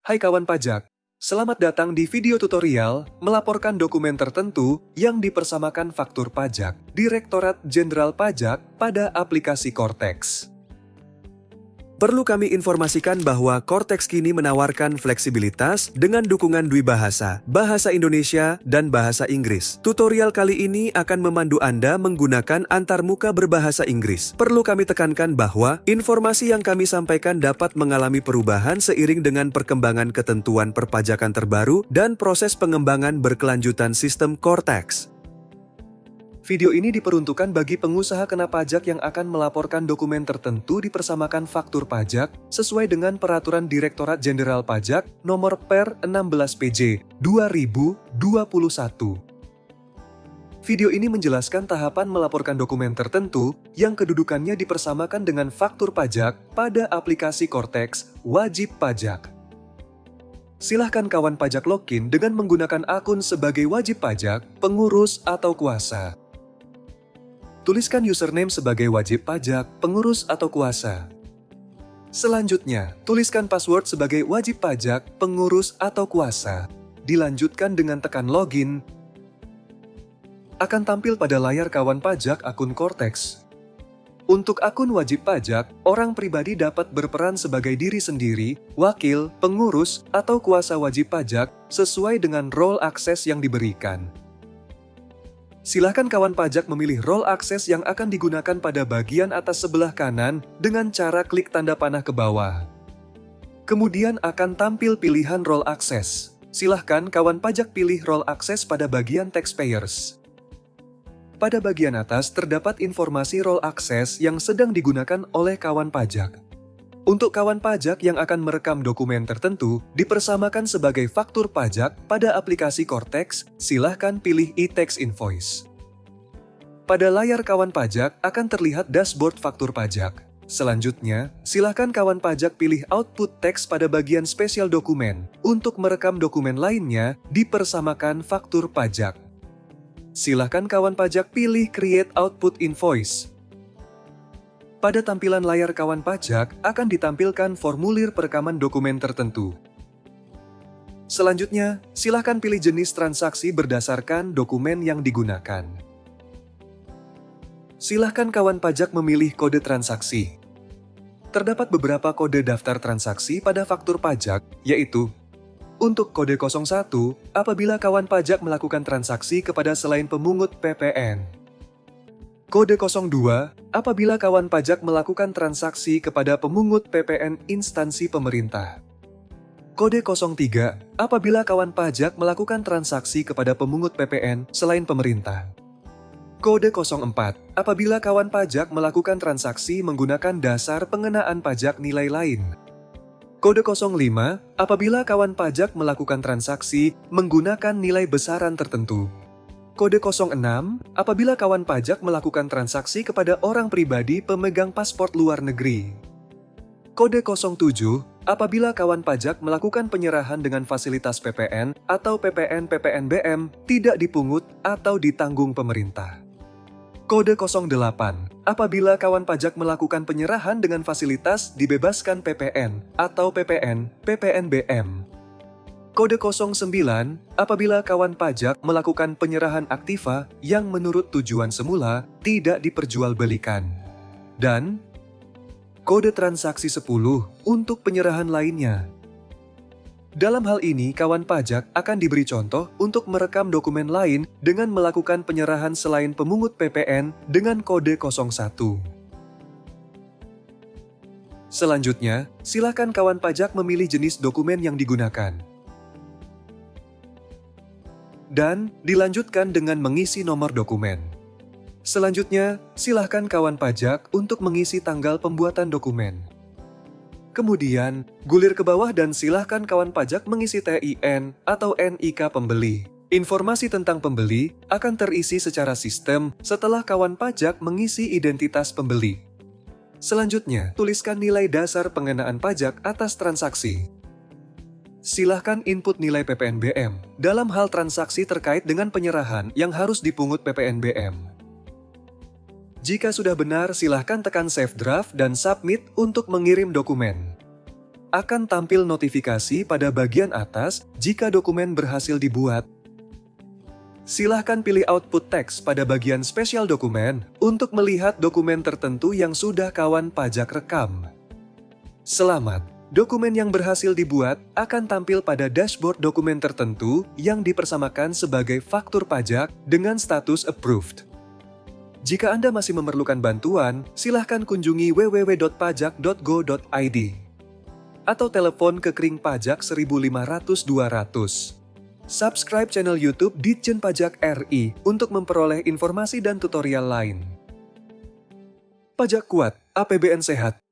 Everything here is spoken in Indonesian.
Hai kawan pajak, selamat datang di video tutorial melaporkan dokumen tertentu yang dipersamakan faktur pajak Direktorat Jenderal Pajak pada aplikasi Cortex. Perlu kami informasikan bahwa Cortex kini menawarkan fleksibilitas dengan dukungan dwibahasa, bahasa Indonesia, dan bahasa Inggris. Tutorial kali ini akan memandu Anda menggunakan antarmuka berbahasa Inggris. Perlu kami tekankan bahwa informasi yang kami sampaikan dapat mengalami perubahan seiring dengan perkembangan ketentuan perpajakan terbaru dan proses pengembangan berkelanjutan sistem Cortex. Video ini diperuntukkan bagi pengusaha kena pajak yang akan melaporkan dokumen tertentu dipersamakan faktur pajak sesuai dengan Peraturan Direktorat Jenderal Pajak Nomor Per 16 PJ 2021. Video ini menjelaskan tahapan melaporkan dokumen tertentu yang kedudukannya dipersamakan dengan faktur pajak pada aplikasi Cortex Wajib Pajak. Silahkan kawan pajak login dengan menggunakan akun sebagai wajib pajak, pengurus, atau kuasa. Tuliskan username sebagai wajib pajak, pengurus, atau kuasa. Selanjutnya, tuliskan password sebagai wajib pajak, pengurus, atau kuasa. Dilanjutkan dengan tekan login. Akan tampil pada layar kawan pajak akun Cortex. Untuk akun wajib pajak, orang pribadi dapat berperan sebagai diri sendiri, wakil, pengurus, atau kuasa wajib pajak sesuai dengan role akses yang diberikan. Silahkan kawan pajak memilih role akses yang akan digunakan pada bagian atas sebelah kanan dengan cara klik tanda panah ke bawah. Kemudian akan tampil pilihan role akses. Silahkan kawan pajak pilih role akses pada bagian taxpayers. Pada bagian atas terdapat informasi role akses yang sedang digunakan oleh kawan pajak. Untuk kawan pajak yang akan merekam dokumen tertentu, dipersamakan sebagai faktur pajak pada aplikasi Cortex, silahkan pilih e-tax invoice. Pada layar kawan pajak akan terlihat dashboard faktur pajak. Selanjutnya, silahkan kawan pajak pilih output text pada bagian spesial dokumen. Untuk merekam dokumen lainnya, dipersamakan faktur pajak. Silahkan kawan pajak pilih create output invoice. Pada tampilan layar kawan pajak akan ditampilkan formulir perekaman dokumen tertentu. Selanjutnya, silakan pilih jenis transaksi berdasarkan dokumen yang digunakan. Silahkan kawan pajak memilih kode transaksi. Terdapat beberapa kode daftar transaksi pada faktur pajak, yaitu untuk kode 01, apabila kawan pajak melakukan transaksi kepada selain pemungut PPN. Kode 02, apabila kawan pajak melakukan transaksi kepada pemungut PPN instansi pemerintah. Kode 03, apabila kawan pajak melakukan transaksi kepada pemungut PPN selain pemerintah. Kode 04, apabila kawan pajak melakukan transaksi menggunakan dasar pengenaan pajak nilai lain. Kode 05, apabila kawan pajak melakukan transaksi menggunakan nilai besaran tertentu. Kode 06, apabila kawan pajak melakukan transaksi kepada orang pribadi pemegang paspor luar negeri. Kode 07, apabila kawan pajak melakukan penyerahan dengan fasilitas PPN atau PPN-PPNBM tidak dipungut atau ditanggung pemerintah. Kode 08, apabila kawan pajak melakukan penyerahan dengan fasilitas dibebaskan PPN atau PPN-PPNBM. Kode 09, apabila kawan pajak melakukan penyerahan aktiva yang menurut tujuan semula tidak diperjualbelikan. Dan kode transaksi 10 untuk penyerahan lainnya. Dalam hal ini, kawan pajak akan diberi contoh untuk merekam dokumen lain dengan melakukan penyerahan selain pemungut PPN dengan kode 01. Selanjutnya, silakan kawan pajak memilih jenis dokumen yang digunakan. Dan dilanjutkan dengan mengisi nomor dokumen. Selanjutnya, silahkan kawan pajak untuk mengisi tanggal pembuatan dokumen. Kemudian, gulir ke bawah dan silahkan kawan pajak mengisi TIN atau NIK pembeli. Informasi tentang pembeli akan terisi secara sistem setelah kawan pajak mengisi identitas pembeli. Selanjutnya, tuliskan nilai dasar pengenaan pajak atas transaksi. Silahkan input nilai PPNBM dalam hal transaksi terkait dengan penyerahan yang harus dipungut PPNBM. Jika sudah benar, silahkan tekan Save Draft dan Submit untuk mengirim dokumen. akan tampil notifikasi pada bagian atas jika dokumen berhasil dibuat. Silahkan pilih output teks pada bagian spesial dokumen untuk melihat dokumen tertentu yang sudah kawan pajak rekam. Selamat! Dokumen yang berhasil dibuat akan tampil pada dashboard dokumen tertentu yang dipersamakan sebagai faktur pajak dengan status approved. Jika Anda masih memerlukan bantuan, silahkan kunjungi www.pajak.go.id atau telepon ke Kring Pajak 1500200. Subscribe channel YouTube Ditjen Pajak RI untuk memperoleh informasi dan tutorial lain. Pajak kuat, APBN sehat.